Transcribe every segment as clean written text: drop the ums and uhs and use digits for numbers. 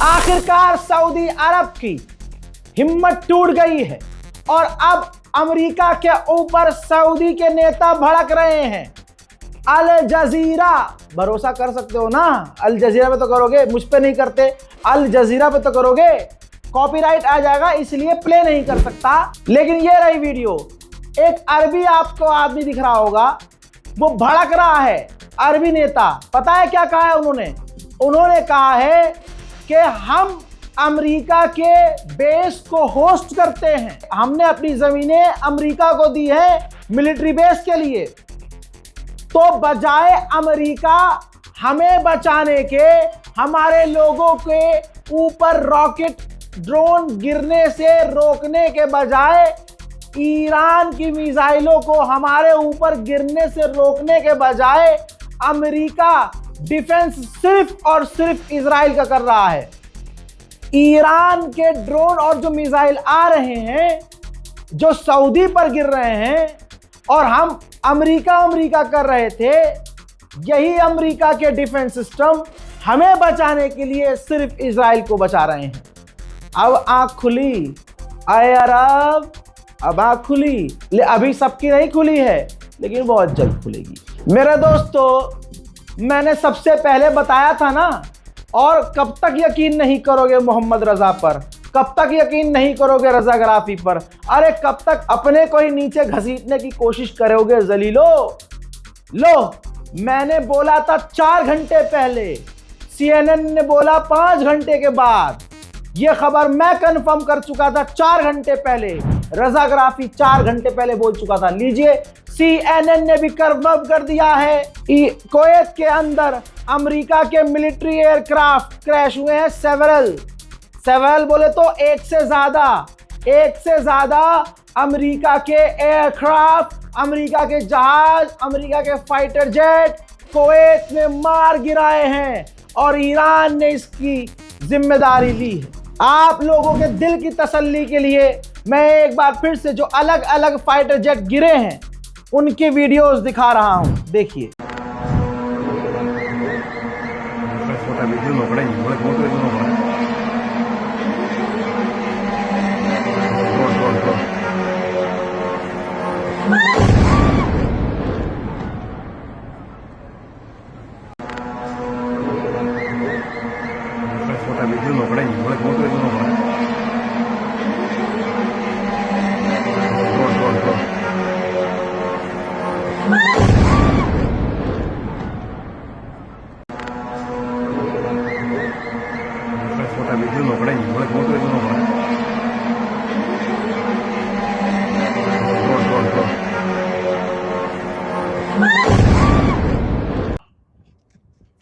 आखिरकार सऊदी अरब की हिम्मत टूट गई है और अब अमेरिका के ऊपर सऊदी के नेता भड़क रहे हैं। अल जजीरा, भरोसा कर सकते हो ना, अल जजीरा पे तो करोगे, मुझ पे नहीं करते, अल जजीरा पे तो करोगे, कॉपीराइट आ जाएगा इसलिए प्ले नहीं कर सकता। लेकिन ये रही वीडियो, एक अरबी आपको आदमी दिख रहा होगा, वो भड़क रहा है। अरबी नेता, पता है क्या कहा है उन्होंने कहा है कि हम अमेरिका के बेस को होस्ट करते हैं, हमने अपनी जमीनें अमेरिका को दी है मिलिट्री बेस के लिए, तो बजाय अमेरिका हमें बचाने के, हमारे लोगों के ऊपर रॉकेट ड्रोन गिरने से रोकने के बजाय, ईरान की मिसाइलों को हमारे ऊपर गिरने से रोकने के बजाय अमेरिका डिफेंस सिर्फ और सिर्फ इजराइल का कर रहा है। ईरान के ड्रोन और जो मिसाइल आ रहे हैं जो सऊदी पर गिर रहे हैं और हम अमेरिका कर रहे थे, यही अमेरिका के डिफेंस सिस्टम हमें बचाने के लिए सिर्फ इजराइल को बचा रहे हैं। अब आंख खुली, आए अरब, अब आंख खुली, अभी सबकी नहीं खुली है लेकिन बहुत जल्द खुलेगी। मेरे दोस्तों, मैंने सबसे पहले बताया था ना, और कब तक यकीन नहीं करोगे मोहम्मद रजा पर, कब तक यकीन नहीं करोगे रजा गराफी पर, अरे कब तक अपने को ही नीचे घसीटने की कोशिश करोगे जलीलो। लो, मैंने बोला था 4 घंटे पहले, CNN ने बोला 5 घंटे के बाद, यह खबर मैं कंफर्म कर चुका था 4 घंटे पहले, रजा गराफी 4 घंटे पहले बोल चुका था। लीजिए, CNN ने भी कंफर्म कर दिया है, कुवैत के अंदर अमेरिका के मिलिट्री एयरक्राफ्ट क्रैश हुए हैं। सेवरल बोले तो एक से ज्यादा अमेरिका के एयरक्राफ्ट, अमेरिका के जहाज, अमेरिका के फाइटर जेट कुवैत में मार गिराए हैं और ईरान ने इसकी जिम्मेदारी ली है। आप लोगों के दिल की तसल्ली के लिए मैं एक बार फिर से जो अलग अलग फाइटर जेट गिरे हैं उनकी वीडियोस दिखा रहा हूं, देखिए।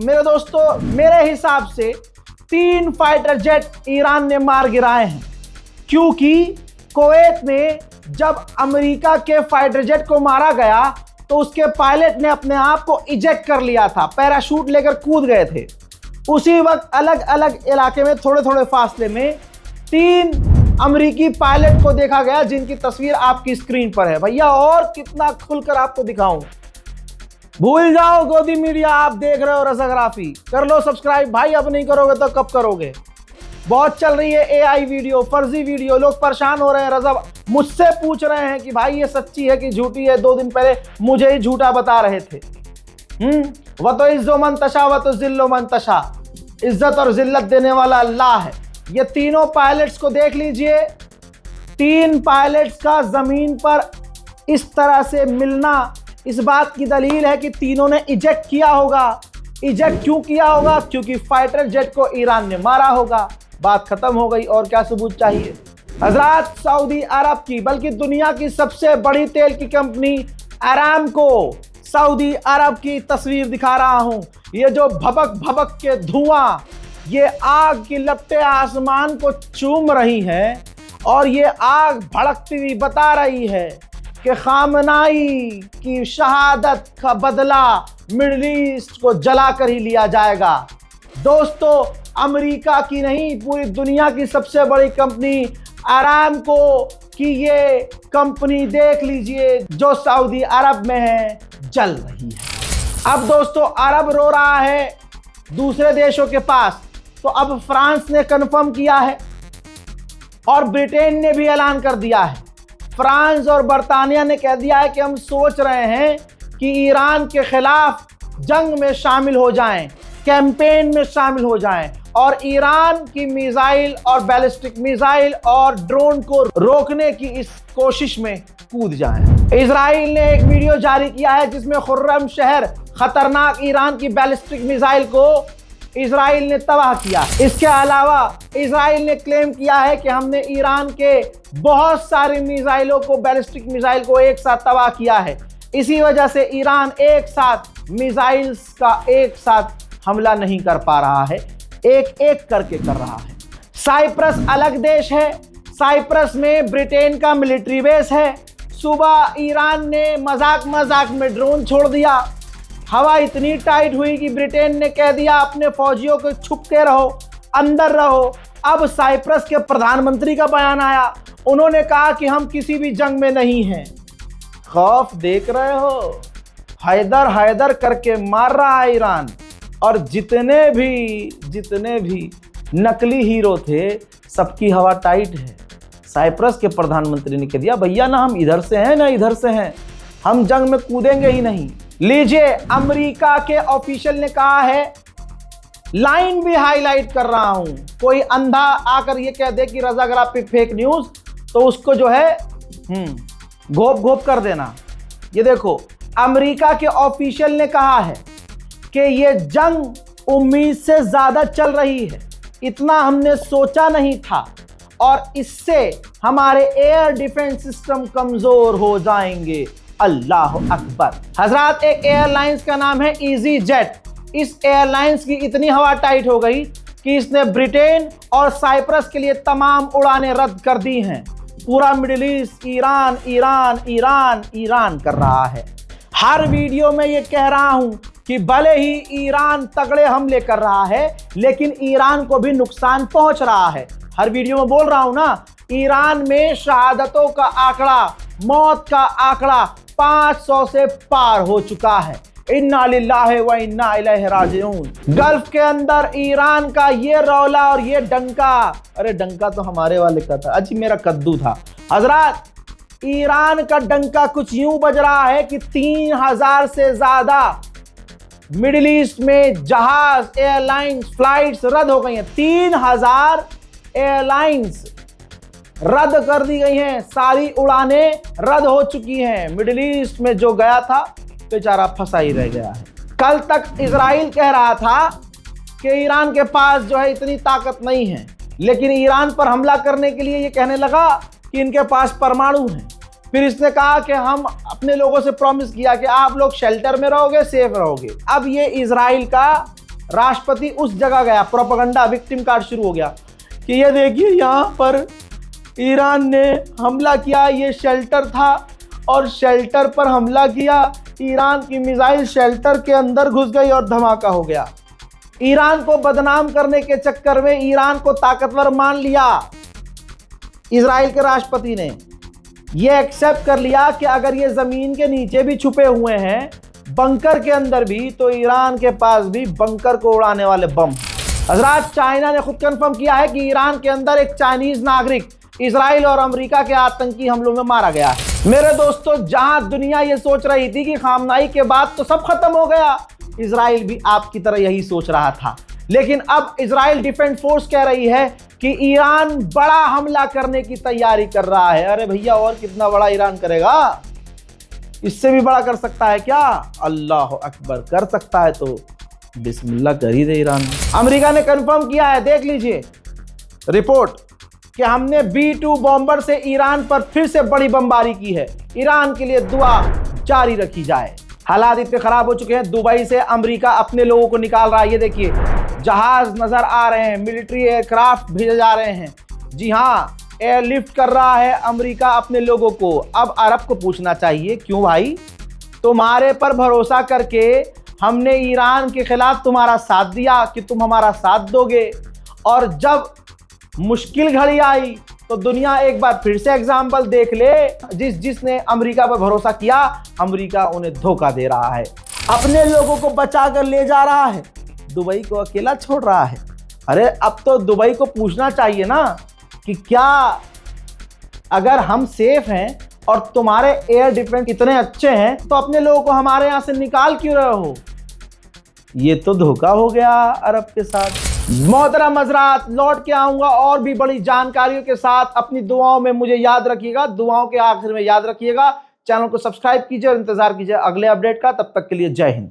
मेरे दोस्तों, मेरे हिसाब से 3 फाइटर जेट ईरान ने मार गिराए हैं, क्योंकि कुवैत में जब अमेरिका के फाइटर जेट को मारा गया तो उसके पायलट ने अपने आप को इजेक्ट कर लिया था, पैराशूट लेकर कूद गए थे। उसी वक्त अलग अलग इलाके में थोड़े थोड़े फासले में 3 अमेरिकी पायलट को देखा गया, जिनकी तस्वीर आपकी स्क्रीन पर है। भैया और कितना खुलकर आपको दिखाऊं, भूल जाओ गोदी मीडिया, आप देख रहे हो रजाग्राफी, कर लो सब्सक्राइब भाई, अब नहीं करोगे तो कब करोगे। बहुत चल रही है AI वीडियो, फर्जी वीडियो, लोग परेशान हो रहे हैं। रजा मुझसे पूछ रहे हैं कि भाई ये सच्ची है कि झूठी है, 2 दिन पहले मुझे ही झूठा बता रहे थे। वह तो इज्जो मंतशा व तो जिल्लो मंतशा, इज्जत और जिल्लत देने वाला अल्लाह है। ये तीनों पायलट्स को देख लीजिए, 3 पायलट्स का जमीन पर इस तरह से मिलना इस बात की दलील है कि तीनों ने इजेक्ट किया होगा। इजेक्ट क्यों किया होगा? क्योंकि फाइटर जेट को ईरान ने मारा होगा। बात खत्म हो गई, और क्या सबूत चाहिए। हजरात, सऊदी अरब की बल्कि दुनिया की सबसे बड़ी तेल की कंपनी अरामको, सऊदी अरब की तस्वीर दिखा रहा हूं। ये जो भबक के धुआं, ये आग की लपटें आसमान को चूम रही हैं और ये आग भड़कती हुई बता रही है कि खामनाई की शहादत का बदला मिडिल ईस्ट को जलाकर ही लिया जाएगा। दोस्तों, अमेरिका की नहीं, पूरी दुनिया की सबसे बड़ी कंपनी अरामको की ये कंपनी देख लीजिए जो सऊदी अरब में है, जल रही है। अब दोस्तों अरब रो रहा है दूसरे देशों के पास, तो अब फ्रांस ने कंफर्म किया है और ब्रिटेन ने भी ऐलान कर दिया है। फ्रांस और बर्तानिया ने कह दिया है कि हम सोच रहे हैं कि ईरान के खिलाफ जंग में शामिल हो जाएं, कैंपेन में शामिल हो जाएं और ईरान की मिसाइल और बैलिस्टिक मिसाइल और ड्रोन को रोकने की इस कोशिश में कूद जाएं। इजराइल ने एक वीडियो जारी किया है जिसमें खुर्रम शहर खतरनाक ईरान की बैलिस्टिक मिसाइल को इजराइल ने तबाह किया। इसके अलावा इजराइल ने क्लेम किया है कि हमने ईरान के बहुत सारी मिसाइलों को, बैलिस्टिक मिसाइल को एक साथ तबाह किया है। इसी वजह से ईरान एक साथ मिसाइल्स का एक साथ हमला नहीं कर पा रहा है, एक एक करके कर रहा है। साइप्रस अलग देश है, साइप्रस में ब्रिटेन का मिलिट्री बेस है। सुबह ईरान ने मजाक में ड्रोन छोड़ दिया, हवा इतनी टाइट हुई कि ब्रिटेन ने कह दिया अपने फौजियों को छुप के रहो, अंदर रहो। अब साइप्रस के प्रधानमंत्री का बयान आया, उन्होंने कहा कि हम किसी भी जंग में नहीं हैं। खौफ देख रहे हो, हैदर हैदर करके मार रहा है ईरान। और जितने भी नकली हीरो थे सबकी हवा टाइट है। साइप्रस के प्रधानमंत्री ने कह दिया भैया ना हम इधर से हैं ना इधर से हैं, हम जंग में कूदेंगे ही नहीं। लीजिए, अमेरिका के ऑफिशियल ने कहा है, लाइन भी हाईलाइट कर रहा हूं, कोई अंधा आकर ये कह दे कि रजा ग्राफिक फेक न्यूज तो उसको जो है घोप घोप कर देना। ये देखो, अमेरिका के ऑफिशियल ने कहा है कि ये जंग उम्मीद से ज्यादा चल रही है, इतना हमने सोचा नहीं था और इससे हमारे एयर डिफेंस सिस्टम कमजोर हो जाएंगे। अल्लाह अकबर। हजरात, एक एयरलाइंस का नाम है इजी जेट। इस एयरलाइंस की इतनी हवा टाइट हो गई कि इसने ब्रिटेन और साइप्रस के लिए तमाम उड़ानें रद्द कर दी हैं। पूरा middle east Iran Iran Iran Iran कर रहा है। हर वीडियो में ये कह रहा हूं कि भले ही ईरान तगड़े हमले कर रहा है लेकिन ईरान को भी नुकसान पहुंच रहा है। हर वीडियो में बोल रहा हूं ना, ईरान में शहादतों का आंकड़ा, मौत का आंकड़ा 500 से पार हो चुका है। इन्ना लिल्लाहि व इन्ना इलैहि राजिऊन। गल्फ के अंदर ईरान का ये रौला और ये डंका, अरे डंका तो हमारे वाले का था, अच्छी मेरा कद्दू था। हजरात, ईरान का डंका कुछ यूं बज रहा है कि 3000 से ज्यादा मिडिल ईस्ट में जहाज, एयरलाइंस, फ्लाइट्स रद्द हो गई हैं। 3000 एयरलाइंस रद्द कर दी गई हैं, सारी उड़ानें रद्द हो चुकी हैं। मिडिल ईस्ट में जो गया था बेचारा फंसा ही रह गया है। कल तक इजराइल कह रहा था कि ईरान के पास जो है इतनी ताकत नहीं है, लेकिन ईरान पर हमला करने के लिए ये कहने लगा कि इनके पास परमाणु है। फिर इसने कहा कि हम अपने लोगों से प्रॉमिस किया कि आप लोग शेल्टर में रहोगे, सेफ रहोगे। अब ये इजराइल का राष्ट्रपति उस जगह गया, प्रोपेगेंडा विक्टिम कार्ड शुरू हो गया कि ये देखिए यहाँ पर ईरान ने हमला किया, ये शेल्टर था और शेल्टर पर हमला किया, ईरान की मिसाइल शेल्टर के अंदर घुस गई और धमाका हो गया। ईरान को बदनाम करने के चक्कर में ईरान को ताकतवर मान लिया। इजराइल के राष्ट्रपति ने यह एक्सेप्ट कर लिया कि अगर ये जमीन के नीचे भी छुपे हुए हैं, बंकर के अंदर भी, तो ईरान के पास भी बंकर को उड़ाने वाले बम। हजरात, चाइना ने खुद कंफर्म किया है कि ईरान के अंदर एक चाइनीज नागरिक इजराइल और अमेरिका के आतंकी हमलों में मारा गया है। मेरे दोस्तों, जहां दुनिया ये सोच रही थी कि खामनाई के बाद तो सब खत्म हो गया, इजराइल भी आपकी तरह यही सोच रहा था। लेकिन अब इजराइल डिफेंस फोर्स कह रही है कि ईरान बड़ा हमला करने की तैयारी कर रहा है। अरे भैया, और कितना बड़ा ईरान करेगा? इससे भी बड़ा कर सकता है क्या? अल्लाह अकबर। कर सकता है तो बिस्मिल्लाह कर ही दे ईरान। अमेरिका ने कंफर्म किया है, देख लीजिए रिपोर्ट, कि हमने B-2 बॉम्बर से ईरान पर फिर से बड़ी बमबारी की है। ईरान के लिए दुआ जारी रखी जाए। हालात इतने खराब हो चुके हैं, दुबई से अमेरिका अपने लोगों को निकाल रहा है। ये देखिए, जहाज नजर आ रहे हैं, मिलिट्री एयरक्राफ्ट भेजे जा रहे हैं। जी हाँ, एयरलिफ्ट कर रहा है अमेरिका अपने लोगों को। अब अरब को पूछना चाहिए, क्यों भाई? तुम्हारे पर भरोसा करके हमने ईरान के खिलाफ तुम्हारा साथ दिया कि तुम हमारा साथ दोगे, और जब मुश्किल घड़ी आई तो दुनिया एक बार फिर से एग्जाम्पल देख ले, जिसने अमेरिका पर भरोसा किया, अमेरिका उन्हें धोखा दे रहा है, अपने लोगों को बचा कर ले जा रहा है, दुबई को अकेला छोड़ रहा है। अरे अब तो दुबई को पूछना चाहिए ना कि क्या अगर हम सेफ हैं और तुम्हारे एयर डिफेंस इतने अच्छे हैं तो अपने लोगों को हमारे यहां से निकाल क्यों रहे हो? ये तो धोखा हो गया अरब के साथ। मोहतरम हज़रात, लौट के आऊंगा और भी बड़ी जानकारियों के साथ। अपनी दुआओं में मुझे याद रखिएगा, दुआओं के आखिर में याद रखिएगा। चैनल को सब्सक्राइब कीजिए और इंतजार कीजिए अगले अपडेट का। तब तक के लिए जय हिंद।